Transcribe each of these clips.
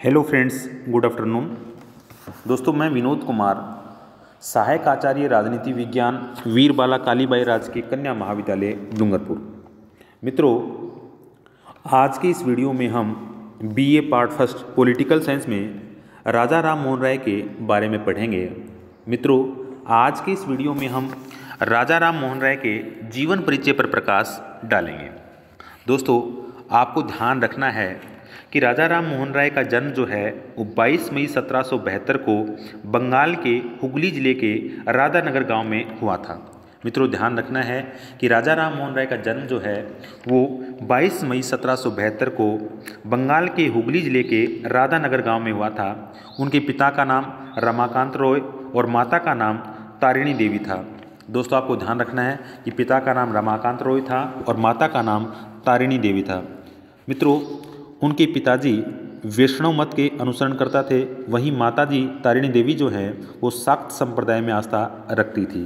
Hello friends, good afternoon. दोस्तों, मैं विनोद कुमार, सहायक आचार्य राजनीति विज्ञान वीर बाला कालीबाई राजकीय कन्या महाविद्यालय डूंगरपुर। मित्रों, आज के इस वीडियो में हम BA part first political science में राजा राम मोहन राय के बारे में पढ़ेंगे। मित्रों, आज के इस वीडियो में हम राजा राम मोहन राय के जीवन परिचय पर प्रकाश डालेंगे। दोस्तों, आपको ध्यान रखना है कि राजा राम मोहन राय का जन्म जो है वो 22 मई 1772 को बंगाल के हुगली जिले के राधानगर गांव में हुआ था। मित्रों, ध्यान रखना है कि राजा राम मोहन राय का जन्म जो है वो 22 मई 1772 को बंगाल के हुगली जिले के राधानगर गांव में हुआ था। उनके पिता का नाम रमाकांत रॉय और माता का नाम तारिणी देवी था। दोस्तों, आपको ध्यान रखना है कि पिता का नाम रमाकांत रॉय था और माता का नाम तारिणी देवी था। मित्रों, उनके पिताजी वैष्णव मत के अनुसरण करता थे, वहीं माताजी तारिणी देवी जो है वो शाक्त संप्रदाय में आस्था रखती थी।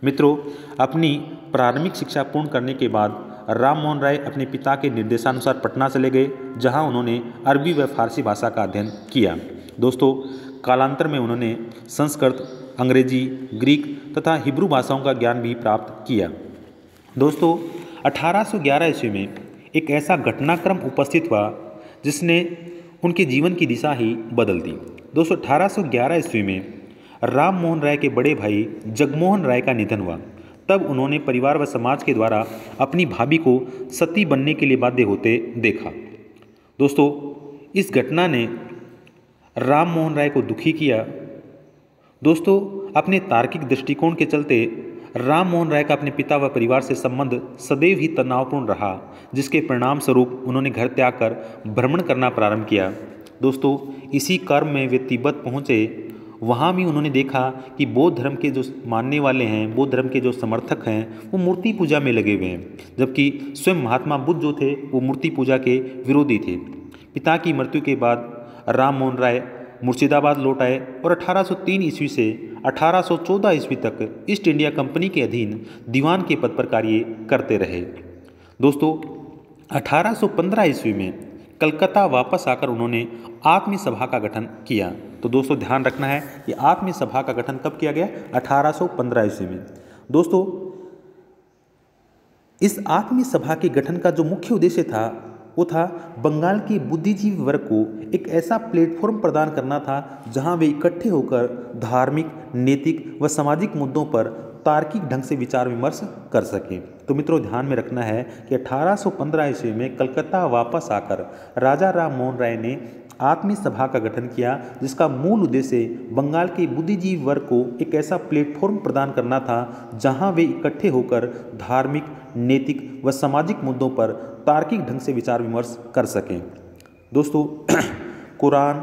मित्रों, अपनी प्रारंभिक शिक्षा पूर्ण करने के बाद राम मोहन राय अपने पिता के निर्देशानुसार पटना चले गए, जहां उन्होंने अरबी व फारसी भाषा का अध्ययन किया। दोस्तों, कालांतर में उन्होंने संस्कृत, अंग्रेजी, ग्रीक तथा हिब्रू भाषाओं का ज्ञान भी प्राप्त किया। दोस्तों, 1811 ईस्वी में एक ऐसा घटनाक्रम उपस्थित हुआ जिसने उनके जीवन की दिशा ही बदल दी। दोस्तों, 1811 ईस्वी में राम मोहन राय के बड़े भाई जगमोहन राय का निधन हुआ। तब उन्होंने परिवार व समाज के द्वारा अपनी भाभी को सती बनने के लिए बाध्य होते देखा। दोस्तों, इस घटना ने राम मोहन राय को दुखी किया। दोस्तों, अपने तार्किक दृष्टिकोण के चलते राम मोहन राय का अपने पिता व परिवार से संबंध सदैव ही तनावपूर्ण रहा, जिसके परिणाम स्वरूप उन्होंने घर त्याग कर भ्रमण करना प्रारंभ किया। दोस्तों, इसी क्रम में वे तिब्बत पहुँचे। वहाँ भी उन्होंने देखा कि बौद्ध धर्म के जो मानने वाले हैं, बौद्ध धर्म के जो समर्थक हैं, वो मूर्ति पूजा में लगे हुए हैं, जबकि स्वयं महात्मा बुद्ध जो थे वो मूर्ति पूजा के विरोधी थे। पिता की मृत्यु के बाद राम मोहन राय मुर्शिदाबाद लौट आए और 1803 ईस्वी से 1814 ईस्वी तक ईस्ट इंडिया कंपनी के अधीन दीवान के पद पर कार्य करते रहे। दोस्तों, 1815 ईस्वी में कलकत्ता वापस आकर उन्होंने आत्मीय सभा का गठन किया। तो दोस्तों, ध्यान रखना है कि आत्मीय सभा का गठन कब किया गया? 1815 ईस्वी में। दोस्तों, इस आत्मीय सभा के गठन का जो मुख्य उद्देश्य था वो था बंगाल के बुद्धिजीवी वर्ग को एक ऐसा प्लेटफॉर्म प्रदान करना था जहां वे इकट्ठे होकर धार्मिक, नैतिक व सामाजिक मुद्दों पर तार्किक ढंग से विचार विमर्श कर सकें। तो मित्रों, ध्यान में रखना है कि 1815 ईस्वी में कलकत्ता वापस आकर राजा राम मोहन राय ने आत्मीय सभा का गठन किया, जिसका मूल उद्देश्य बंगाल के बुद्धिजीवी वर्ग को एक ऐसा प्लेटफॉर्म प्रदान करना था जहां वे इकट्ठे होकर धार्मिक, नैतिक व सामाजिक मुद्दों पर तार्किक ढंग से विचार विमर्श कर सकें। दोस्तों, कुरान,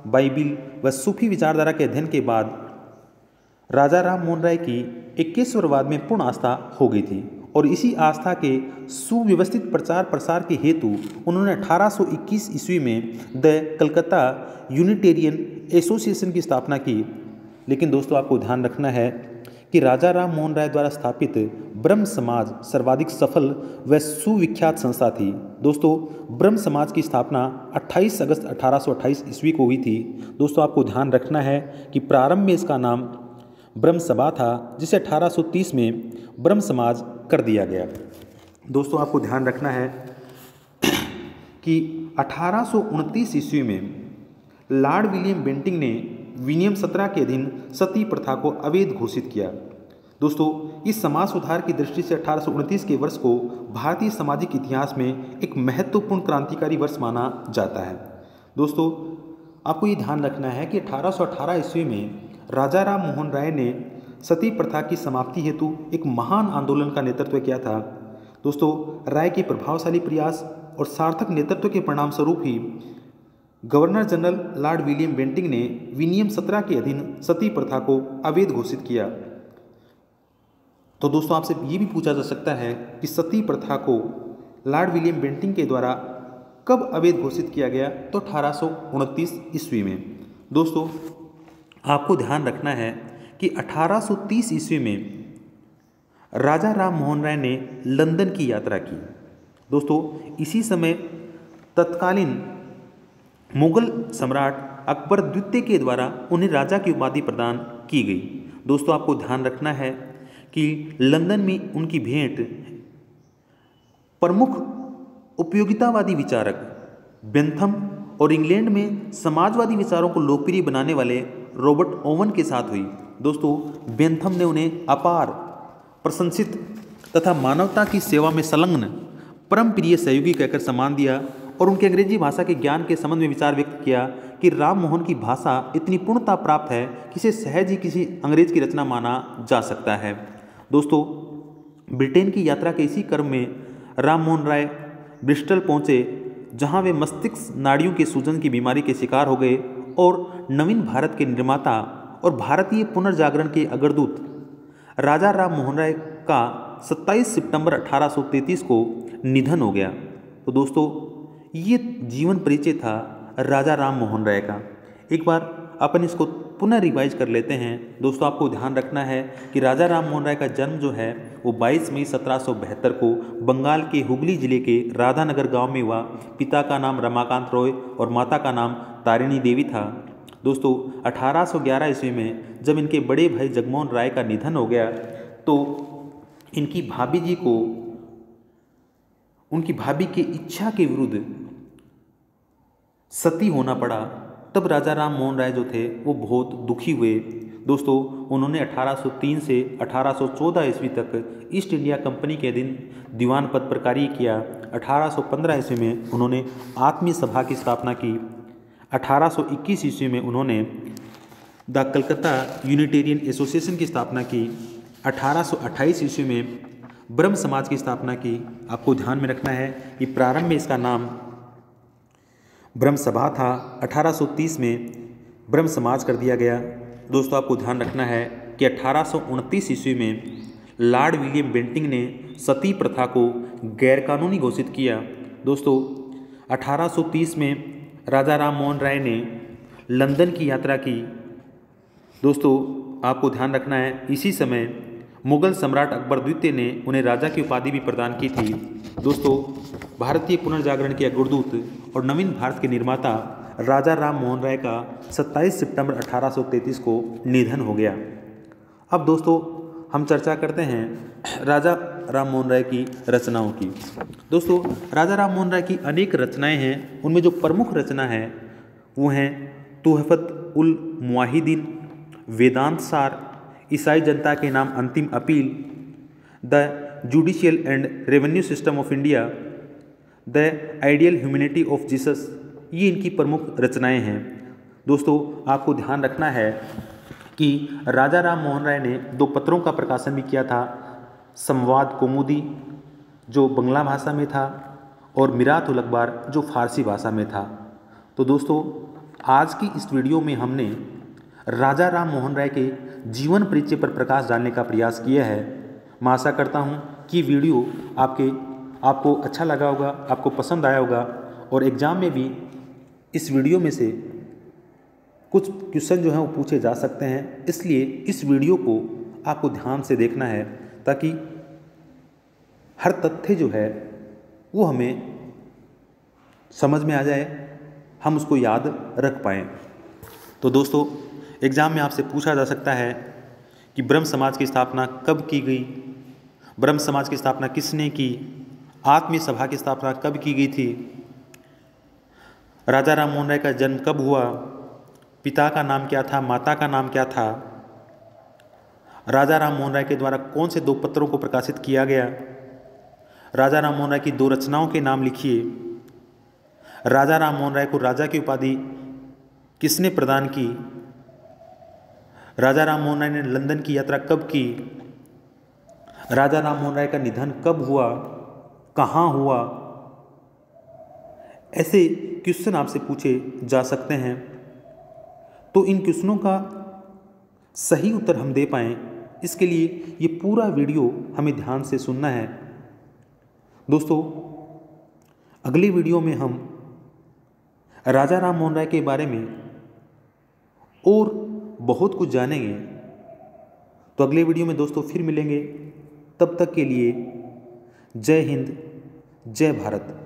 बाइबिल व सूफी विचारधारा के अध्ययन के बाद राजा राम मोहन राय की एकेश्वरवाद में पूर्ण आस्था हो गई थी और इसी आस्था के सुव्यवस्थित प्रचार प्रसार के हेतु उन्होंने 1821 ईस्वी में द कलकत्ता यूनिटेरियन एसोसिएशन की स्थापना की। लेकिन दोस्तों, आपको ध्यान रखना है कि राजा राम मोहन राय द्वारा स्थापित ब्रह्म समाज सर्वाधिक सफल व सुविख्यात संस्था थी। दोस्तों, ब्रह्म समाज की स्थापना 28 अगस्त 1828 ईस्वी को हुई थी। दोस्तों, आपको ध्यान रखना है कि प्रारंभ में इसका नाम ब्रह्म सभा था, जिसे 1830 में ब्रह्म समाज कर दिया गया। दोस्तों, आपको ध्यान रखना है कि 1829 ईस्वी में लॉर्ड विलियम बेंटिंक ने विनियम 17 के अधीन सती प्रथा को अवैध घोषित किया। दोस्तों, इस समाज सुधार की दृष्टि से 1829 के वर्ष को भारतीय सामाजिक इतिहास में एक महत्वपूर्ण क्रांतिकारी वर्ष माना जाता है। दोस्तों, आपको ये ध्यान रखना है कि 1818 ईस्वी में राजा राम मोहन राय ने सती प्रथा की समाप्ति हेतु एक महान आंदोलन का नेतृत्व किया था। दोस्तों, राय के प्रभावशाली प्रयास और सार्थक नेतृत्व के परिणाम स्वरूप ही governor general lord William Bentinck ने विनियम 17 के अधीन सती प्रथा को अवैध घोषित किया। तो दोस्तों, आपसे ये भी पूछा जा सकता है कि सती प्रथा को लॉर्ड विलियम बेंटिंक के द्वारा कब अवैध घोषित किया गया? तो 1829 ईस्वी में। दोस्तों, आपको ध्यान रखना है कि 1830 ईस्वी में राजा राम मोहन राय ने लंदन की यात्रा की। दोस्तों, इसी समय तत्कालीन मुगल सम्राट अकबर द्वितीय के द्वारा उन्हें राजा की उपाधि प्रदान की गई। दोस्तों आपको ध्यान रखना है कि लंदन में उनकी भेंट प्रमुख उपयोगितावादी विचारक बेंथम और इंग्लैंड में समाजवादी विचारों को लोकप्रिय बनाने वाले रॉबर्ट ओवन के साथ हुई। दोस्तों बेंथम ने उन्हें अपार प्रशंसित तथा मानवता की सेवा में संलग्न परम प्रिय सहयोगी कहकर सम्मान दिया और उनके अंग्रेजी भाषा के ज्ञान के संबंध में विचार व्यक्त किया कि राम मोहन की भाषा इतनी पूर्णता प्राप्त है कि इसे सहज ही किसी अंग्रेज की रचना माना जा सकता है। दोस्तों ब्रिटेन की यात्रा के इसी क्रम में राम मोहन राय ब्रिस्टल पहुँचे, जहाँ वे मस्तिष्क नाड़ियों के सूजन की बीमारी के शिकार हो गए और नवीन भारत के निर्माता और भारतीय पुनर्जागरण के अग्रदूत राजा राम मोहन राय का 27 सितंबर 1833 को निधन हो गया। तो दोस्तों ये जीवन परिचय था राजा राम मोहन राय का। एक बार अपन इसको पुनः रिवाइज कर लेते हैं। दोस्तों आपको ध्यान रखना है कि राजा राम मोहन राय का जन्म जो है वो 22 मई 1772 को बंगाल के हुगली जिले के राधानगर गांव में हुआ। पिता का नाम रमाकांत रॉय और माता का नाम तारिणी देवी था। दोस्तों 1811 ईस्वी में जब इनके बड़े भाई जगमोहन राय का निधन हो गया तो इनकी भाभी जी को उनकी भाभी की इच्छा के विरुद्ध सती होना पड़ा। तब राजा राम मोहन राय जो थे वो बहुत दुखी हुए। दोस्तों उन्होंने 1803 से 1814 ईस्वी तक ईस्ट इंडिया कंपनी के अधीन दीवान पद पर कार्य किया। 1815 ईस्वी में उन्होंने आत्मीय सभा की स्थापना की। 1821 ईस्वी में उन्होंने द कलकत्ता यूनिटेरियन एसोसिएशन की स्थापना की। 1828 ईस्वी में ब्रह्म समाज की स्थापना की। आपको ध्यान में रखना है कि प्रारंभ में इसका नाम ब्रह्म सभा था। 1830 में ब्रह्म समाज कर दिया गया। दोस्तों आपको ध्यान रखना है कि 1829 ईस्वी में लॉर्ड विलियम बेंटिंक ने सती प्रथा को गैरकानूनी घोषित किया। दोस्तों 1830 में राजा राम मोहन राय ने लंदन की यात्रा की। दोस्तों आपको ध्यान रखना है इसी समय मुगल सम्राट अकबर द्वितीय ने उन्हें राजा की उपाधि भी प्रदान की थी। दोस्तों भारतीय पुनर्जागरण के अग्रदूत और नवीन भारत के निर्माता राजा राम मोहन राय का 27 सितंबर 1833 को निधन हो गया। अब दोस्तों हम चर्चा करते हैं राजा राम मोहन राय की रचनाओं की। दोस्तों राजा राम मोहन राय की अनेक रचनाएं हैं। उनमें जो प्रमुख रचना है वो हैं तुहफत उल मुवाहिदीन, वेदांत सार, ईसाई जनता के नाम अंतिम appeal, the judicial and revenue system of India, the ideal humanity of Jesus, ये इनकी प्रमुख रचनाएं हैं। दोस्तों आपको ध्यान रखना है कि राजा राम मोहन राय ने 2 पत्रों का प्रकाशन भी किया था, संवाद कौमुदी जो बंगला भाषा में था और मिरात उल अखबार जो फारसी भाषा में था। तो दोस्तों आज की इस वीडियो में हमने राजा राम मोहन राय के जीवन परिचय पर प्रकाश डालने का प्रयास किया है। मैं आशा करता हूँ कि वीडियो आपको अच्छा लगा होगा, आपको पसंद आया होगा और एग्ज़ाम में भी इस वीडियो में से कुछ क्वेश्चन जो हैं वो पूछे जा सकते हैं। इसलिए इस वीडियो को आपको ध्यान से देखना है ताकि हर तथ्य जो है वो हमें समझ में आ जाए, हम उसको याद रख पाएँ। तो दोस्तों एग्ज़ाम में आपसे पूछा जा सकता है कि ब्रह्म समाज की स्थापना कब की गई, ब्रह्म समाज की स्थापना किसने की, आत्मीय सभा की स्थापना कब की गई थी, राजा राम मोहन राय का जन्म कब हुआ, पिता का नाम क्या था, माता का नाम क्या था, राजा राम मोहन राय के द्वारा कौन से 2 पत्रों को प्रकाशित किया गया, राजा राम मोहन राय की 2 रचनाओं के नाम लिखिए, राजा राम मोहन राय को राजा की उपाधि किसने प्रदान की, राजा राम मोहन राय ने लंदन की यात्रा कब की, राजा राम मोहन राय का निधन कब हुआ, कहाँ हुआ। ऐसे क्वेश्चन आपसे पूछे जा सकते हैं। तो इन क्वेश्चनों का सही उत्तर हम दे पाएँ इसके लिए ये पूरा वीडियो हमें ध्यान से सुनना है। दोस्तों अगली वीडियो में हम राजा राम मोहन राय के बारे में और बहुत कुछ जानेंगे। तो अगले वीडियो में दोस्तों फिर मिलेंगे। तब तक के लिए जय हिंद, जय भारत।